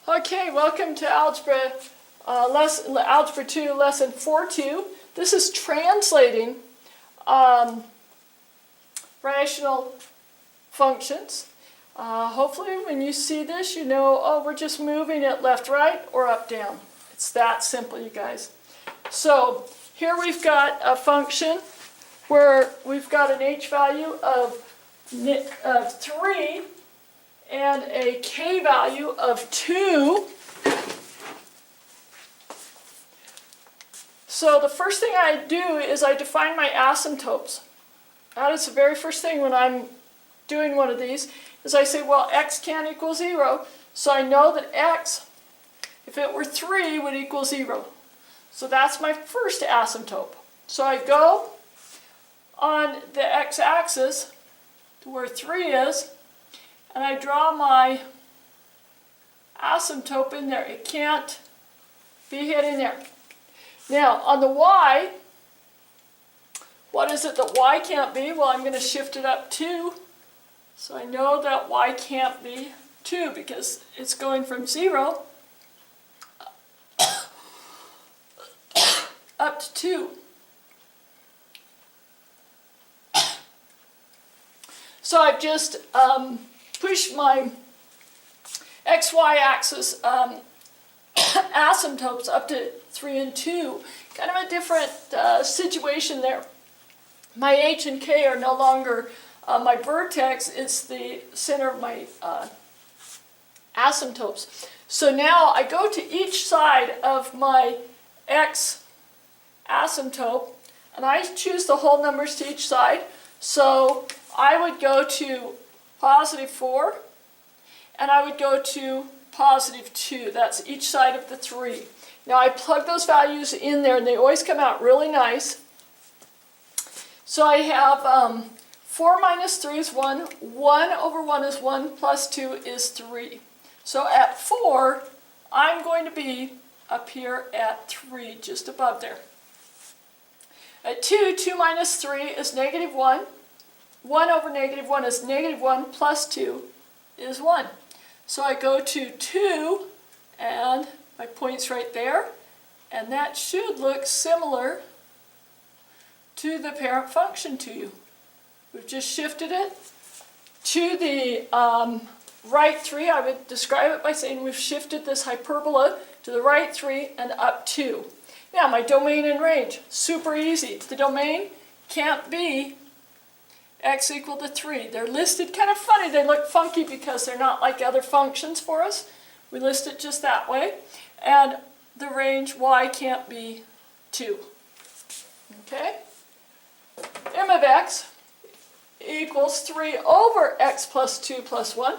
Okay, welcome to Algebra 2, Lesson 4.2. This is translating rational functions. Hopefully when you see this, you know, oh, we're just moving it left, right, or up, down. It's that simple, you guys. So here we've got a function where we've got an h value of 3 and a k value of 2. So the first thing I do is I define my asymptotes. That is the very first thing when I'm doing one of these, is I say, well, x can't equal 0, so I know that x, if it were 3, would equal 0. So that's my first asymptote. So I go on the x-axis to where 3 is, and I draw my asymptote in there. It can't be hitting there. Now, on the y, what is it that y can't be? Well, I'm going to shift it up 2. So I know that y can't be 2 because it's going from 0 up to 2. So I've just pushed my xy axis asymptotes up to 3 and 2. Kind of a different situation there. My h and k are no longer my vertex, it's the center of my asymptotes. So now I go to each side of my x asymptote, and I choose the whole numbers to each side. So I would go to positive 4, and I would go to positive 2. That's each side of the 3. Now I plug those values in there, and they always come out really nice. So I have 4 minus 3 is 1, 1 over 1 is 1, plus 2 is 3. So at 4, I'm going to be up here at 3, just above there. At 2, 2 minus 3 is negative 1. 1 over negative 1 is negative 1, plus 2 is 1. So I go to 2, and my point's right there, and that should look similar to the parent function to you. We've just shifted it to the right 3. I would describe it by saying we've shifted this hyperbola to the right 3 and up 2. Now my domain and range, super easy. The domain can't be x equal to 3. They're listed kind of funny. They look funky because they're not like other functions for us. We list it just that way. And the range y can't be 2. Okay? M of x equals 3 over x plus 2 plus 1.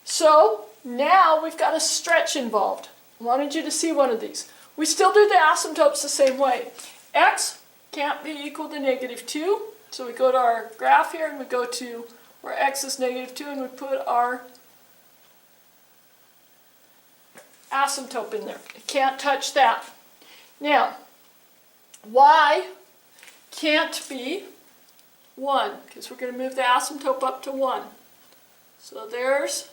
So now we've got a stretch involved. I wanted you to see one of these. We still do the asymptotes the same way. X can't be equal to negative 2. So we go to our graph here, and we go to where x is negative 2, and we put our asymptote in there. You can't touch that. Now, y can't be 1, because we're going to move the asymptote up to 1. So there's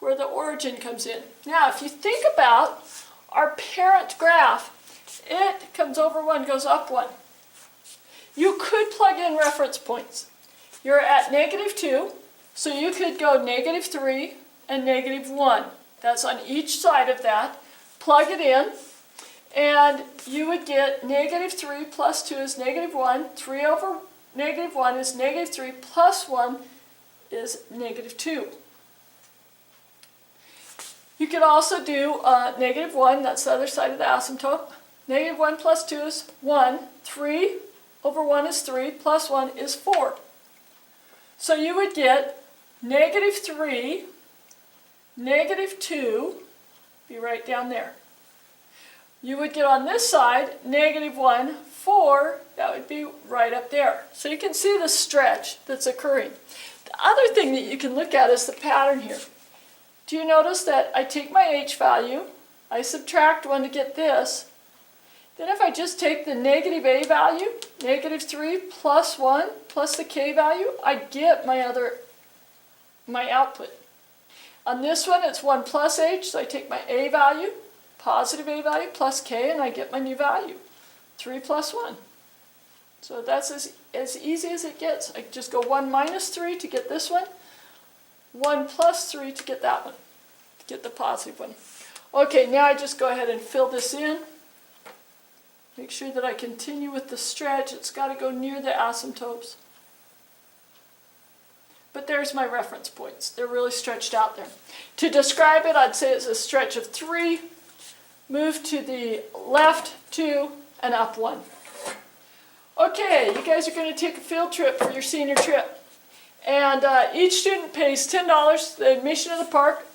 where the origin comes in. Now, if you think about our parent graph, it comes over 1, goes up 1. You could plug in reference points. You're at negative 2, so you could go negative 3 and negative 1. That's on each side of that. Plug it in, and you would get negative 3 plus 2 is negative 1. 3 over negative 1 is negative 3 plus 1 is negative 2. You could also do negative 1, that's the other side of the asymptote. Negative 1 plus 2 is 1. 3 over 1 is 3, plus 1 is 4. So you would get negative 3, negative 2, be right down there. You would get on this side, negative 1, 4, that would be right up there. So you can see the stretch that's occurring. The other thing that you can look at is the pattern here. Do you notice that I take my h value, I subtract 1 to get this, then if I just take the negative a value, negative 3 plus 1 plus the k value, I get my output. On this one, it's 1 plus h, so I take my a value, positive a value, plus k, and I get my new value, 3 plus 1. So that's as easy as it gets. I just go 1 minus 3 to get this one, 1 plus 3 to get that one, to get the positive one. Okay, now I just go ahead and fill this in. Make sure that I continue with the stretch. It's got to go near the asymptotes. But there's my reference points. They're really stretched out there. To describe it, I'd say it's a stretch of 3, move to the left 2, and up 1. Okay, you guys are going to take a field trip for your senior trip. And each student pays $10, the admission of the park.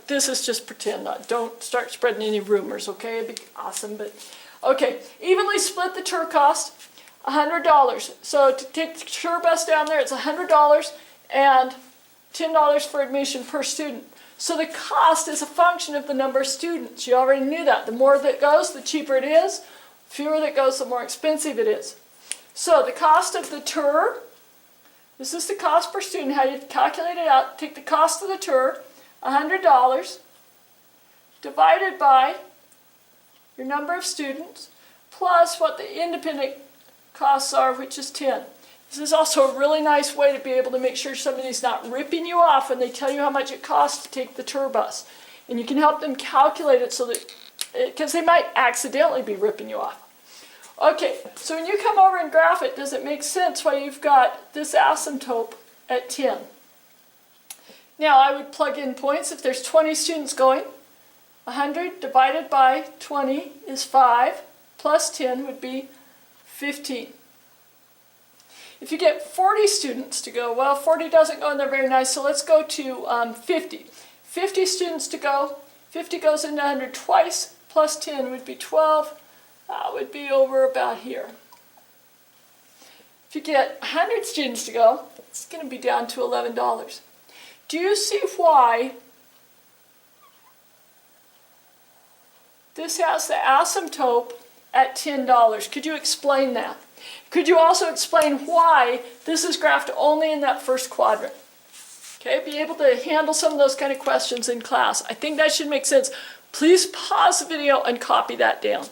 This is just pretend. Don't start spreading any rumors, okay? It'd be awesome, but... Okay, evenly split the tour cost, $100. So to take the tour bus down there, it's $100 and $10 for admission per student. So the cost is a function of the number of students. You already knew that. The more that goes, the cheaper it is. Fewer that goes, the more expensive it is. So the cost of the tour, this is the cost per student, how you calculate it out. Take the cost of the tour, $100, divided by your number of students, plus what the independent costs are, which is 10. This is also a really nice way to be able to make sure somebody's not ripping you off when they tell you how much it costs to take the tour bus. And you can help them calculate it so that, because they might accidentally be ripping you off. Okay, so when you come over and graph it, does it make sense why you've got this asymptote at 10? Now I would plug in points if there's 20 students going. 100 divided by 20 is 5, plus 10 would be 15. If you get 40 students to go, well, 40 doesn't go in there very nice, so let's go to 50. 50 students to go, 50 goes into 100 twice, plus 10 would be 12, that would be over about here. If you get 100 students to go, it's going to be down to $11. Do you see why this has the asymptote at $10? Could you explain that? Could you also explain why this is graphed only in that first quadrant? Okay, be able to handle some of those kind of questions in class. I think that should make sense. Please pause the video and copy that down.